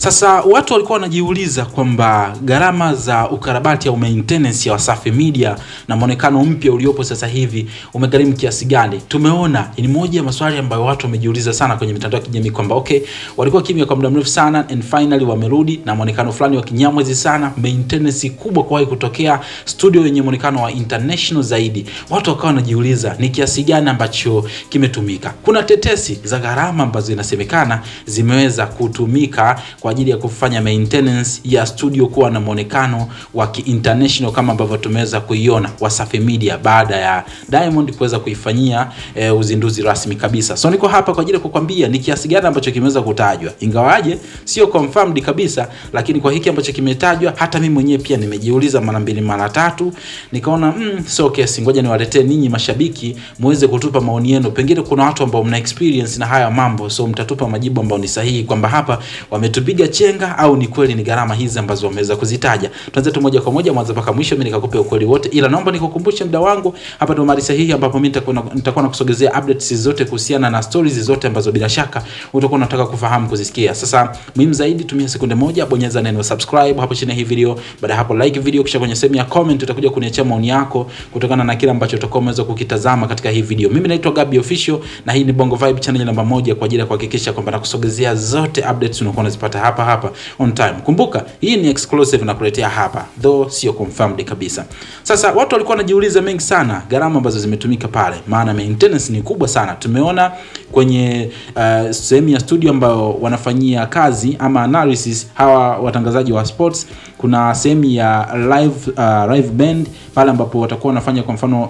Sasa watu walikuwa wanajiuliza kwamba gharama za ukarabati au maintenance ya Wasafi Media na muonekano mpya uliopo sasa hivi umegharimu kiasi gani. Tumeona ni moja ya maswali ambayo watu wamejiuliza sana kwenye mitandao ya kijamii kwamba walikuwa kimya kwa muda mrefu sana and finally wamerudi na muonekano fulani wa kinyamwezi sana, maintenance kubwa kwa kutokea, studio yenye muonekano wa international zaidi. Watu wakawa wanajiuliza ni kiasi gani ambacho kimetumika. Kuna tetesi za gharama ambazo inasemekana zimeweza kutumika kwa ajili ya kufanya maintenance ya studio kuwa na muonekano wa ki-international kama ambavyo tumeweza kuiona Wasafi Media baada ya Diamond kuweza kuifanyia uzinduzi rasmi kabisa. So niko hapa kwa ajili ya kukwambia ni kiasi gani ambacho kimeweza kutajwa. Ingawaje sio confirmed kabisa, lakini kwa hiki ambacho kimetajwa hata mimi mwenyewe pia nimejiuliza mara mbili mara tatu, nikaona so kesi, ngoja niwaletee ninyi mashabiki muweze kutupa maoni yenu. Pengine kuna watu ambao mna experience na haya mambo, so mtatupa majibu ambayo ni sahihi kwamba hapa wametupiga chenga au ni kweli ni gharama hizi ambazo wameweza kuzitaja. Tuanze tu moja kwa moja mwanzo mpaka mwisho, mimi nikakupa ukweli wote, ila naomba nikukumbushe muda wangu hapa ndo mahali sahihi ambapo mimi nitakuwa nakusogezea updates zote kuhusiana na stories zote ambazo bila shaka utakuwa unataka kufahamu kuzisikia. Sasa muhimu zaidi, tumia sekunde moja, bonyeza neno subscribe hapo chini ya hii video. Baada hapo like video, kisha kwenye sehemu ya comment utakuja kuniachia maoni yako kutokana na kile ambacho utakuwa umeweza kukitazama katika hii video. Mimi naitwa Gabby Official na hii ni Bongo Vibe channel namba 1 kwa ajili ya kuhakikisha kwamba nakusogezea zote updates unakuwa unazipata hapa on time. Kumbuka hii ni exclusive na kuletea hapa, though sio confirmed kabisa. Sasa watu walikuwa wanajiuliza mengi sana gharama ambazo zimetumika pale, maana maintenance ni kubwa sana. Tumeona kwenye sehemu ya studio ambao wanafanyia kazi ama analysis hawa watangazaji wa sports, kuna sehemu ya live band pale ambapo watakuwa wanafanya kwa mfano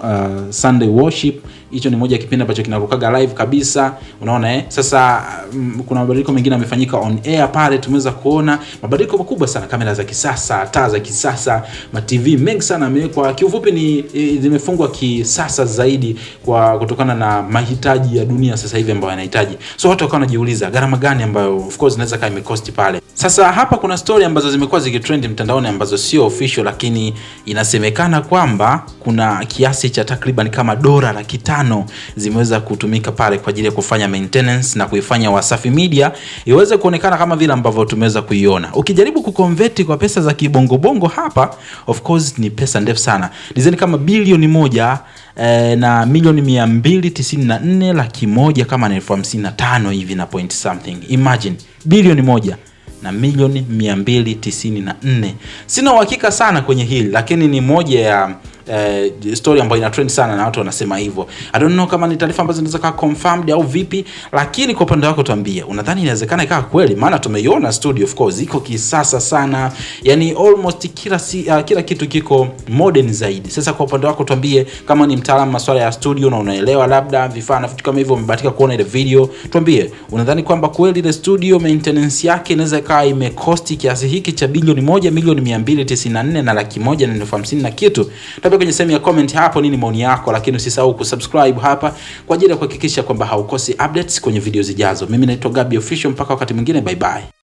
Sunday worship. Hicho ni moja ya kipindi ambacho kinarukaga live kabisa, unaona Sasa kuna mabadiliko mengine yamefanyika on air pale, tumeweza kuona mabadiliko makubwa sana, kamera za kisasa, taa za kisasa, ma TV mengi sana yamewekwa. Kiufupi ni zimefungwa kisasa zaidi kwa kutokana na mahitaji ya dunia sasa hivi ambayo yanahitaji. So watu wakawa wanajiuliza gharama gani ambayo of course inaweza kama imecost pale. Sasa hapa kuna story ambazo zimekuwa zikitrend mtandaoni ambazo sio official, lakini inasemekana kwamba kuna kiasi cha takriban kama $500,000 zimeweza kutumika pale kwa ajili ya kufanya maintenance na kuifanya Wasafi Media iweze kuonekana kama vile ambavyo tumeweza kuiona. Ukijaribu kuconvert kwa pesa za kibongo bongo hapa, of course ni pesa ndefu sana. Dizeni kama bilioni 1 na milioni 294 laki moja kama na 55 hivi na point something. Imagine bilioni 1 na milioni 294. Sina uhakika sana kwenye hili, lakini ni moja ya story ambayo ina trend sana na watu wanasema hivyo. I don't know kama ni taarifa ambazo zinaweza kuwa confirmed au vipi, lakini kwa upande wako tuambie, unadhani inawezekana ikawa kweli? Maana tumeiona studio of course iko kisasa sana, yani almost kila kitu kiko modern zaidi. Sasa kwa upande wako tuambie, kama ni mtaalamu masuala ya studio na unaelewa labda vifaa na vitu kama hivyo, umebahatika kuona ile video, tuambie unadhani kwamba kweli ile studio maintenance yake inaweza kaa imecost kiasi hiki cha bilioni 1 milioni 294 na laki moja na 50 na kitu. Kwenye sehemu ya comment hapo nini maoni yako, lakini usisahau kusubscribe hapa kwa ajili ya kuhakikisha kwamba haukosi updates kwenye video zijazo. Mimi naitwa Gabby Official, mpaka wakati mwingine, bye bye.